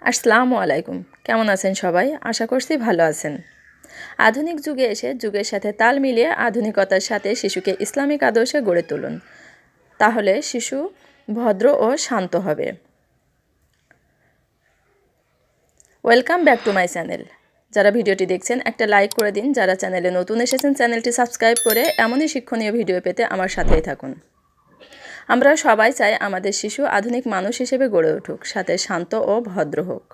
আসসালামু আলাইকুম। কেমন আছেন সবাই? আশা করছি ভালো আছেন। আধুনিক যুগে এসে যুগের সাথে তাল মিলিয়ে আধুনিকতার সাথে শিশুকে ইসলামিক আদর্শে গড়ে তুলুন। তাহলে শিশু ভদ্র ও শান্ত হবে। Welcome back to my channel. যারা ভিডিওটি দেখছেন একটা লাইক করে দিন, যারা চ্যানেলে নতুন এসেছেন চ্যানেলটি সাবস্ক্রাইব করে এমনই শিক্ষণীয় ভিডিও পেতে আমার সাথেই থাকুন। আমরা সবাই চাই আমাদের শিশু আধুনিক মানুষ হিসেবে গড়ে উঠুক, সাথে শান্ত ও ভদ্র হোক।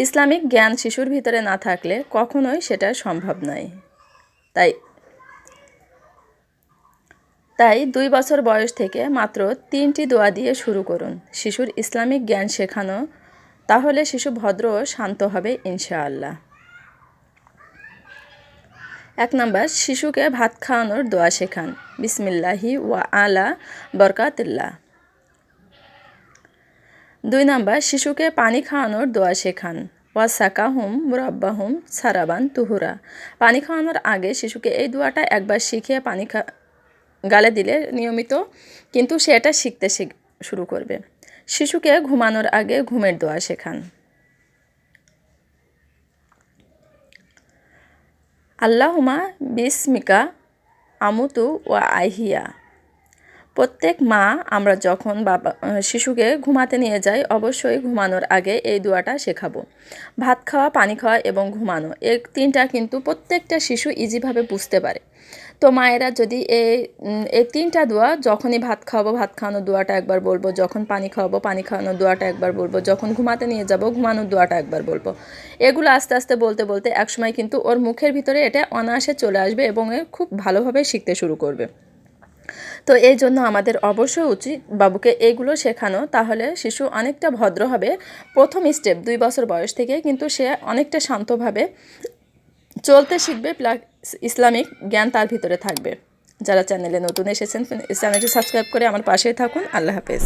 ইসলামিক জ্ঞান শিশুর ভিতরে না থাকলে কখনোই সেটা সম্ভব নয়। তাই 2 বছর বয়স থেকে মাত্র 3টি দোয়া দিয়ে শুরু করুন শিশুর ইসলামিক জ্ঞান শেখানো। তাহলে শিশু ভদ্র ও শান্ত হবে ইনশাআল্লাহ। 1 নাম্বার, শিশুকে ভাত খাওয়ানোর দোয়া শেখান। বিসমিল্লাহি ওয়া আলা বরকাতিল্লাহ। 2 নাম্বার, শিশুকে পানি খাওয়ানোর দোয়া শেখান। ওয়াসাকাহুম মুরাব্বাহুম সারাবান তুহুরা। পানি খাওয়ানোর আগে শিশুকে এই দোয়াটা একবার শিখিয়ে পানি গালে দিলে নিয়মিত কিন্তু সে এটা শিখতে শুরু করবে। শিশুকে ঘুমানোর আগে ঘুমের দোয়া শেখান। আল্লাহুমা বিসমিকা আমুতু ওয়া আহিয়া। প্রত্যেক মা আমরা যখন শিশুকে ঘুমাতে নিয়ে যাই অবশ্যই ঘুমানোর আগে এই দোয়াটা শেখাবো। ভাত খাওয়া, পানি খাওয়া এবং ঘুমানো, এই 3টা কিন্তু প্রত্যেকটা শিশু ইজিভাবে বুঝতে পারে। তো মায়েরা যদি এই 3টা দোয়া, যখনই ভাত খাওয়াবো ভাত খাওয়ানোর দোয়াটা একবার বলবো, যখন পানি খাওয়াবো পানি খাওয়ানোর দোয়াটা একবার বলবো, যখন ঘুমাতে নিয়ে যাব ঘুমানোর দোয়াটা একবার বলবো, এগুলো আস্তে আস্তে বলতে বলতে একসময় কিন্তু ওর মুখের ভিতরে এটা অনায়াসে চলে আসবে এবং খুব ভালোভাবে শিখতে শুরু করবে। তো এই জন্য আমাদের অবশ্যই উচিত বাবুকে এইগুলো শেখানো, তাহলে শিশু অনেকটা ভদ্র হবে। প্রথম স্টেপ 2 বছর বয়স থেকে কিন্তু সে অনেকটা শান্তভাবে চলতে শিখবে, প্লাস ইসলামিক জ্ঞান তার ভিতরে থাকবে। যারা চ্যানেলে নতুন এসেছেন চ্যানেলটি সাবস্ক্রাইব করে আমার পাশেই থাকুন। আল্লাহ হাফেজ।